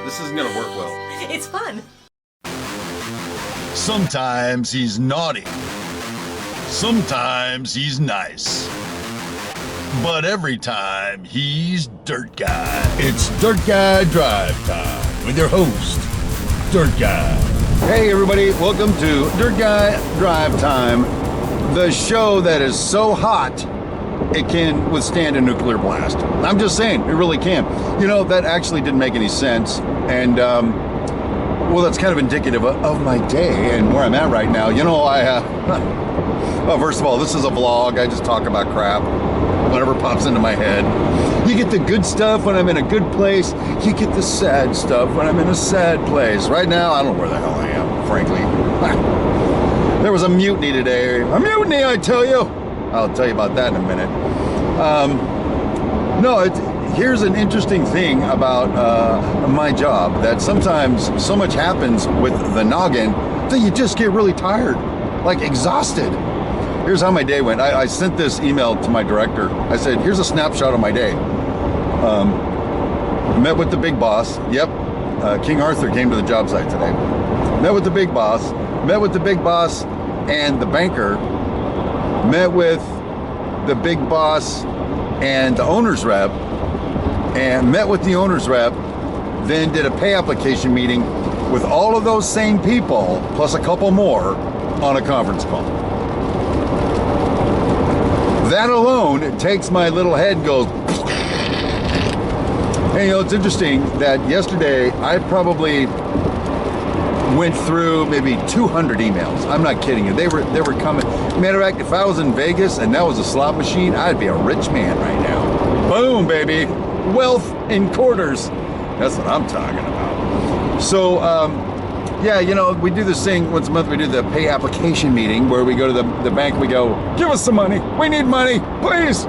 This isn't gonna work well. It's fun. Sometimes he's naughty. Sometimes he's nice. But every time he's Dirt Guy. It's Dirt Guy Drive Time with your host, Dirt Guy. Hey everybody, welcome to Dirt Guy Drive Time, the show that is so hot it can withstand a nuclear blast. I'm just saying, it really can. You know, that actually didn't make any sense, and well, that's kind of indicative of my day and where I'm at right now. You know, well, first of all, this is a vlog. I just talk about crap, whatever pops into my head. You get the good stuff when I'm in a good place. You get the sad stuff when I'm in a sad place. Right now, I don't know where the hell I am, frankly. There was a mutiny today. A mutiny, I tell you. I'll tell you about that in a minute. Here's an interesting thing about my job, that sometimes so much happens with the noggin that you just get really tired, like exhausted. Here's how my day went. I sent this email to my director. I said, here's a snapshot of my day. Met with the big boss. Yep, King Arthur came to the job site today. Met with the big boss. Met with the big boss and the banker. Met with the big boss and the owner's rep. And met with the owner's rep. Then did a pay application meeting with all of those same people, plus a couple more, on a conference call. That alone takes my little head and goes. Hey, you know, it's interesting that yesterday I probably went through maybe 200 emails. I'm not kidding you. They were coming. Matter of fact, if I was in Vegas and that was a slot machine, I'd be a rich man right now. Boom, baby. Wealth in quarters. That's what I'm talking about. So, yeah, you know, we do this thing once a month. We do the pay application meeting where we go to the bank. We go, give us some money. We need money, please.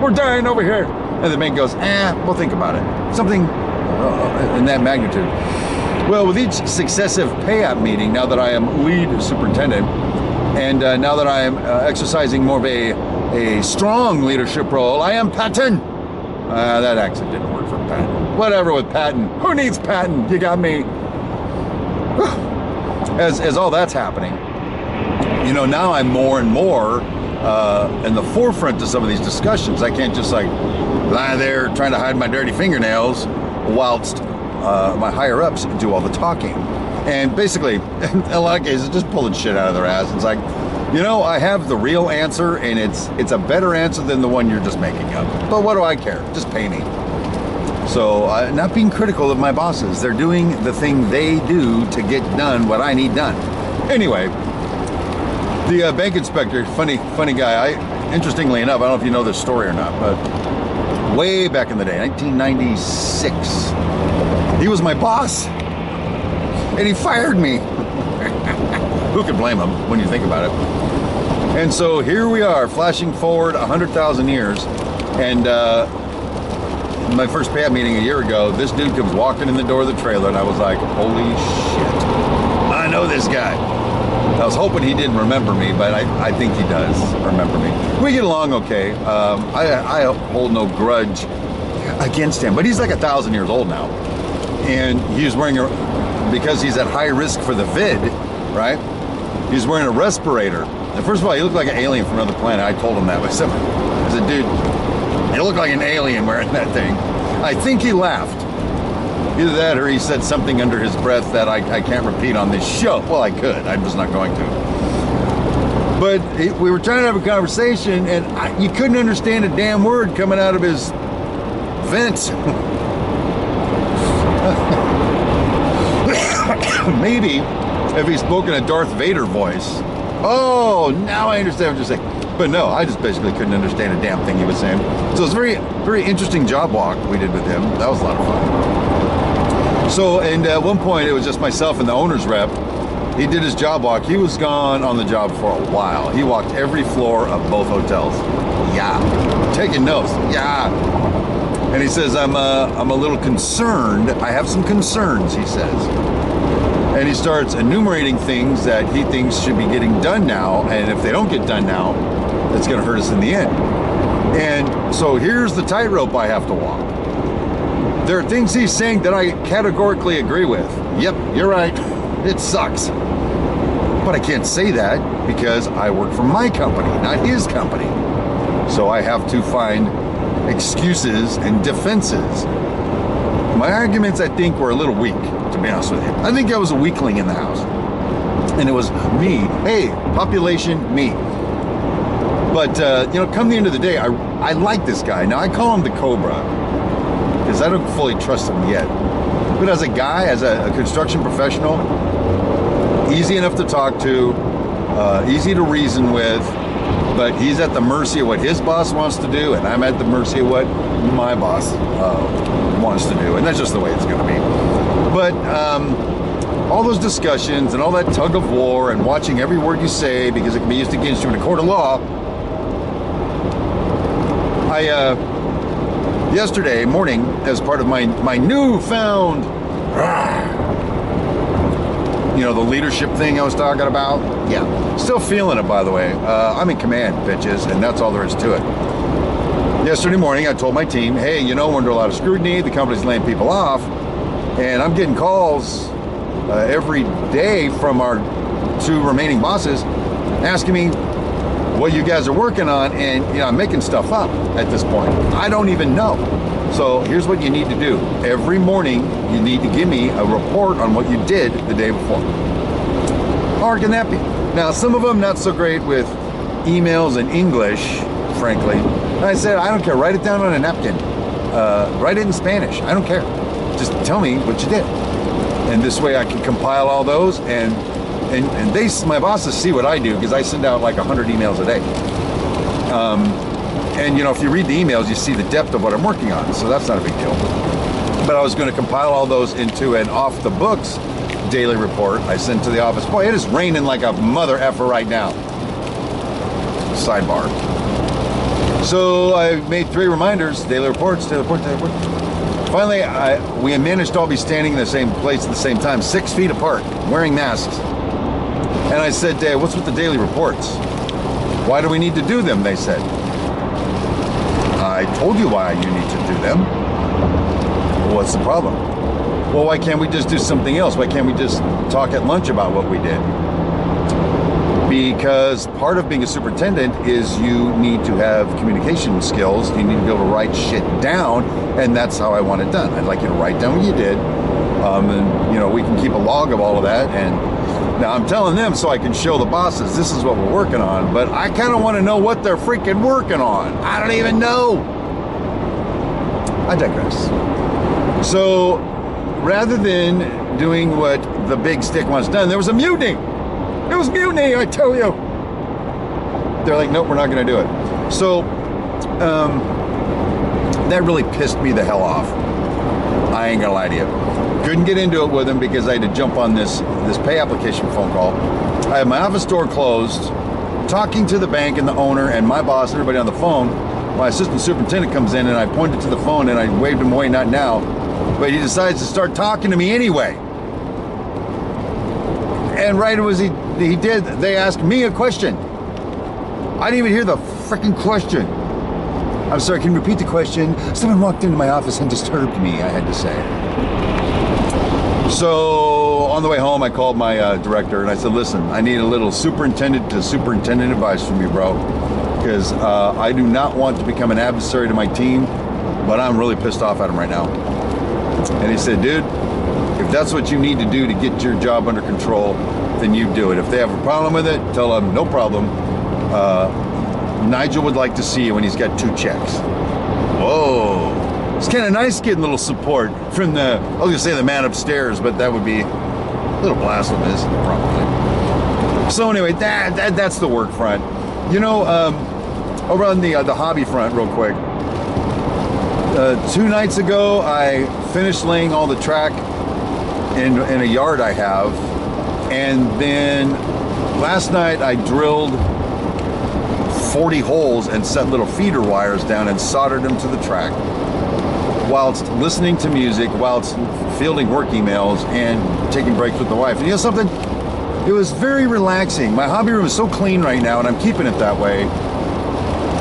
We're dying over here. And the bank goes, we'll think about it. Something in that magnitude. Well, with each successive pay app meeting, now that I am lead superintendent, and now that I am exercising more of a strong leadership role, I am Patton. That accent didn't work for Patton. Whatever with Patton. Who needs Patton? You got me. As all that's happening, you know, now I'm more and more in the forefront of some of these discussions. I can't just like lie there trying to hide my dirty fingernails whilst my higher ups do all the talking. And basically, in a lot of cases, just pulling shit out of their ass. It's like, you know, I have the real answer, and it's a better answer than the one you're just making up. But what do I care? Just pay me. So, not being critical of my bosses. They're doing the thing they do to get done what I need done. Anyway, the bank inspector, funny guy. Interestingly enough, I don't know if you know this story or not, but way back in the day, 1996, he was my boss, and he fired me. Who could blame him when you think about it? And so here we are, flashing forward 100,000 years, and my first pay-up meeting a year ago, this dude comes walking in the door of the trailer, and I was like, holy shit, I know this guy. I was hoping he didn't remember me, but I think he does remember me. We get along okay. I hold no grudge against him, but he's like 1,000 years old now. And he was wearing because he's at high risk for the vid, right? He's wearing a respirator. And first of all, he looked like an alien from another planet. I told him that. I said, dude, you look like an alien wearing that thing. I think he laughed. Either that or he said something under his breath that I can't repeat on this show. Well, I could. I'm just not going to. But we were trying to have a conversation, and you couldn't understand a damn word coming out of his vent. Maybe if he spoke in a Darth Vader voice. Oh, now I understand what you're saying. But no, I just basically couldn't understand a damn thing he was saying. So it was a very, very interesting job walk we did with him. That was a lot of fun. So, and at one point it was just myself and the owner's rep. He did his job walk. He was gone on the job for a while. He walked every floor of both hotels. Yeah. Taking notes. Yeah. And he says, I'm a little concerned. I have some concerns, he says. And he starts enumerating things that he thinks should be getting done now. And if they don't get done now, it's going to hurt us in the end. And so here's the tightrope I have to walk. There are things he's saying that I categorically agree with. Yep, you're right. It sucks. But I can't say that because I work for my company, not his company. So I have to find excuses and defenses. My arguments, I think, were a little weak, to be honest with you. I think I was a weakling in the house. And it was me. Hey, population, me. But, you know, come the end of the day, I like this guy. Now, I call him the Cobra because I don't fully trust him yet. But as a guy, as a construction professional, easy enough to talk to, easy to reason with, but he's at the mercy of what his boss wants to do, and I'm at the mercy of what my boss wants to do, and that's just the way it's going to be. But all those discussions and all that tug of war and watching every word you say because it can be used against you in a court of law, yesterday morning, as part of my newfound, you know, the leadership thing I was talking about? Yeah. Still feeling it, by the way. I'm in command, bitches, and that's all there is to it. Yesterday morning, I told my team, hey, you know, we're under a lot of scrutiny. The company's laying people off. And I'm getting calls every day from our 2 remaining bosses asking me what you guys are working on. And, you know, I'm making stuff up at this point. I don't even know. So here's what you need to do. Every morning, you need to give me a report on what you did the day before. How hard can that be? Now, some of them not so great with emails in English, frankly. And I said, I don't care. Write it down on a napkin. Write it in Spanish. I don't care. Just tell me what you did. And this way I can compile all those. And my bosses see what I do because I send out like 100 emails a day. And, you know, if you read the emails, you see the depth of what I'm working on. So that's not a big deal. But I was going to compile all those into an off-the-books daily report I sent to the office. Boy, it is raining like a mother effer right now. Sidebar. So I made 3 reminders, daily reports, daily report, daily report. Finally, we managed to all be standing in the same place at the same time, 6 feet apart, wearing masks. And I said, what's with the daily reports? Why do we need to do them? They said. I told you why you need to do them. What's the problem? Well, why can't we just do something else? Why can't we just talk at lunch about what we did? Because part of being a superintendent is you need to have communication skills. You need to be able to write shit down, and that's how I want it done. I'd like you to write down what you did, and you know, we can keep a log of all of that. And now I'm telling them so I can show the bosses this is what we're working on, but I kind of want to know what they're freaking working on. I don't even know. I digress. So rather than doing what the big stick wants done, there was a mutiny. It was mutiny, I tell you. They're like, nope, we're not going to do it. So that really pissed me the hell off. I ain't gonna lie to you. Couldn't get into it with him because I had to jump on this pay application phone call. I had my office door closed, talking to the bank and the owner and my boss, everybody on the phone. My assistant superintendent comes in and I pointed to the phone and I waved him away, not now. But he decides to start talking to me anyway. And right as he did, they asked me a question. I didn't even hear the freaking question. I'm sorry, can you repeat the question? Someone walked into my office and disturbed me, I had to say. So on the way home, I called my director and I said, listen, I need a little superintendent to superintendent advice from you, bro. Because I do not want to become an adversary to my team, but I'm really pissed off at him right now. And he said, dude, if that's what you need to do to get your job under control, then you do it. If they have a problem with it, tell them no problem. Nigel would like to see you when he's got 2 checks. Whoa. It's kind of nice getting a little support from I was going to say the man upstairs, but that would be a little blasphemous, probably. So anyway, that's the work front. You know, over on the hobby front, real quick. 2 nights ago, I finished laying all the track in a yard I have. And then last night, I drilled 40 holes and set little feeder wires down and soldered them to the track whilst listening to music, whilst fielding work emails and taking breaks with the wife. And you know something? It was very relaxing. My hobby room is so clean right now and I'm keeping it that way.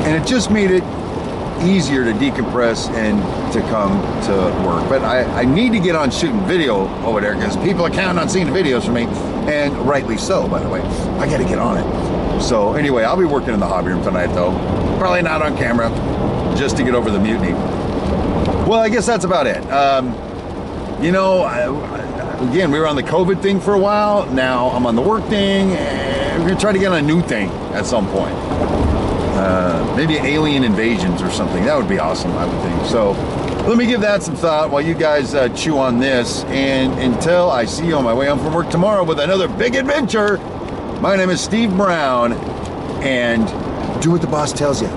And it just made it easier to decompress and to come to work. But I need to get on shooting video over there because people are counting on seeing the videos from me, and rightly so, by the way. I got to get on it. So anyway, I'll be working in the hobby room tonight though. Probably not on camera, just to get over the mutiny. Well, I guess that's about it. You know, again, we were on the COVID thing for a while. Now I'm on the work thing, and we're gonna try to get on a new thing at some point. Maybe alien invasions or something. That would be awesome, I would think. So let me give that some thought while you guys chew on this. And until I see you on my way home from work tomorrow with another big adventure, my name is Steve Brown, and do what the boss tells you.